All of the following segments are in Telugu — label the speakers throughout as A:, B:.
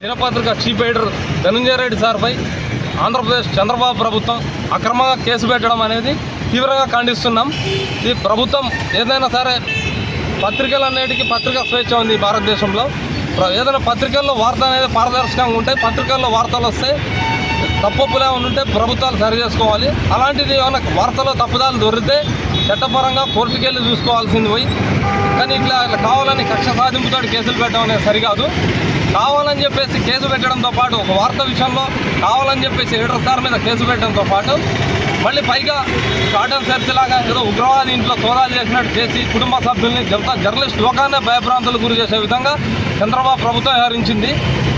A: దినపత్రిక చీఫ్ ఎడిటర్ ధనంజయ రెడ్డి సార్పై ఆంధ్రప్రదేశ్ చంద్రబాబు ప్రభుత్వం అక్రమంగా కేసు పెట్టడం అనేది తీవ్రంగా ఖండిస్తున్నాం. ఈ ప్రభుత్వం ఏదైనా సరే పత్రికలన్నిటికీ పత్రికా స్వేచ్ఛ ఉంది భారతదేశంలో. ఏదైనా పత్రికల్లో వార్త అనేది పారదర్శకంగా ఉంటాయి. పత్రికల్లో వార్తలు వస్తే తప్పులే ఉంటే ప్రభుత్వాలు సరి చేసుకోవాలి. అలాంటిది ఏమైనా వార్తలో తప్పుదాలు దొరికితే చట్టపరంగా కోర్టుకు వెళ్ళి చూసుకోవాల్సింది పోయి, కానీ ఇట్లా కావాలని కక్ష సాధింపుతో కేసులు పెట్టడం అనేది సరికాదు. కావాలని చెప్పేసి కేసు పెట్టడంతో పాటు ఒక వార్త విషయంలో కావాలని చెప్పేసి ఎడిటర్ సార్ మీద కేసు పెట్టడంతో పాటు మళ్ళీ పైగా షార్ట్ సెర్చ్ లాగా ఏదో ఉగ్రవాది ఇంట్లో సోదాలు చేసినట్టు చేసి కుటుంబ సభ్యుల్ని జర్నలిస్ట్ లోకాన్నే భయభ్రాంతులకు గురి చేసే విధంగా చంద్రబాబు ప్రభుత్వం వ్యవహరించింది.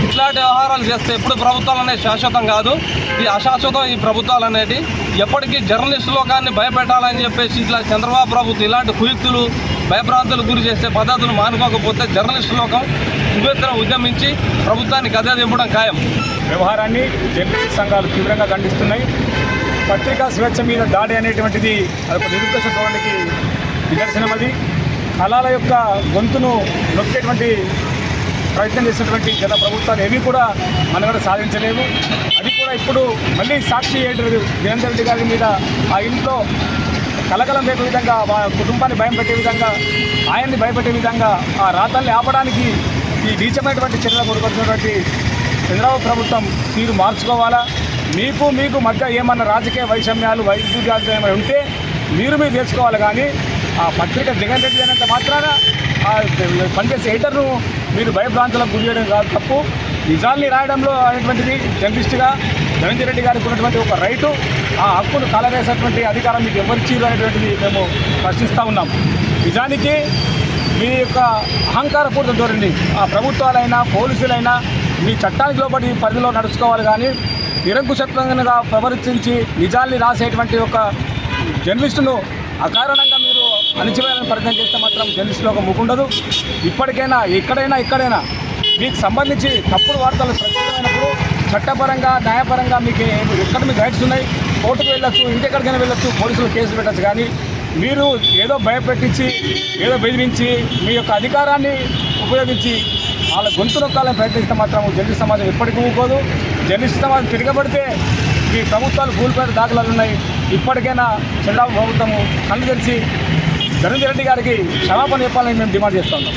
A: ఇట్లాంటి వ్యవహారాలు చేస్తే ఎప్పుడు ప్రభుత్వాలు అనేది శాశ్వతం కాదు. ఈ అశాశ్వతం ఈ ప్రభుత్వాలు అనేవి ఎప్పటికీ జర్నలిస్ట్ లోకాన్ని భయపెట్టాలని చెప్పేసి ఇట్లా చంద్రబాబు ప్రభుత్వం ఇలాంటి కుయుక్తులు భయభ్రాంతులకు గురి చేసే పద్ధతులు మానుకోకపోతే జర్నలిస్ట్ లోకం ఉవ్వెత్తున ఉద్యమించి ప్రభుత్వాన్ని గద్దె దింపడం ఖాయం.
B: వ్యవహారాన్ని జర్నలిస్ట్ సంఘాలు తీవ్రంగా ఖండిస్తున్నాయి. పత్రికా స్వేచ్ఛ మీద దాడి అనేటువంటిది అదొక నిరుద్దేశ ధోరణికి నిదర్శనం. అది కళల యొక్క గొంతును నొక్కేటువంటి ప్రయత్నం చేసినటువంటి గత ప్రభుత్వాలు ఏవి కూడా మనగడ సాధించలేవు. అది కూడా ఇప్పుడు మళ్ళీ సాక్షి ఎడిటర్ దినంజయ రెడ్డి గారి మీద ఆ ఇంట్లో కలకలం రేపే విధంగా ఆ కుటుంబాన్ని భయం పెట్టే విధంగా ఆయన్ని భయపెట్టే విధంగా ఆ రాతల్ని ఆపడానికి ఈ నీచమైనటువంటి చర్యలు కొడుకొచ్చినటువంటి చంద్రబాబు ప్రభుత్వం తీరు మార్చుకోవాలా. మీకు మధ్య ఏమన్నా రాజకీయ వైషమ్యాలు వైద్యులు ఏమైనా ఉంటే మీరు తెలుసుకోవాలి. కానీ ఆ పత్రిక జగన్ రెడ్డి అనేంత మాత్రాన ఆ పనిచేసే ఎడిటర్ను మీరు భయభ్రాంతులకు గురి చేయడం కాదు తప్పు. నిజాల్ని రాయడంలో అనేటువంటిది జర్నలిస్టుగా ధనంజయ రెడ్డి గారికి ఉన్నటువంటి ఒక రైటు. ఆ హక్కును కలవేసేటువంటి అధికారం మీకు ఎవరిచ్చిరు అనేటువంటిది మేము ప్రశ్నిస్తూ ఉన్నాం. నిజానికి మీ యొక్క అహంకారపూరిత ధోరణి ఆ ప్రభుత్వాలైనా పోలీసులైనా మీ చట్టానికి లోబడి పరిధిలో నడుచుకోవాలి. కానీ నిరంకుశత్వంగా ప్రవర్తించి నిజాల్ని రాసేటువంటి ఒక జర్నలిస్టును అకారణంగా మీరు అణిచివేయాలని ప్రయత్నం చేస్తే మాత్రం జర్నలిస్టులో ఒక ముకుండదు. ఇప్పటికైనా ఎక్కడైనా మీకు సంబంధించి తప్పుడు వార్తలు ప్రచురితమైనప్పుడు చట్టపరంగా న్యాయపరంగా మీకు ఎక్కడ మీకు రైట్స్ ఉన్నాయి, కోర్టుకు వెళ్ళొచ్చు, ఇంకెక్కడికైనా వెళ్ళొచ్చు, పోలీసులు కేసులు పెట్టచ్చు. కానీ మీరు ఏదో భయపెట్టించి ఏదో బెదిరించి మీ యొక్క అధికారాన్ని ఉపయోగించి వాళ్ళ గొంతు నొక్కాలని ప్రయత్నిస్తే మాత్రం జర్నలిస్ట్ సమాజం ఎప్పటికీ ఊరుకోదు. జర్నలిస్ట్ సమాజం తిరగబడితే ఈ ప్రభుత్వాలు కూలిపోయిన దాఖలాలు ఉన్నాయి. ఇప్పటికైనా చంద్రబాబు ప్రభుత్వము కళ్ళు తెరిచి ధనంజయ రెడ్డి గారికి క్షమాపణ చెప్పాలని మేము డిమాండ్ చేస్తున్నాం.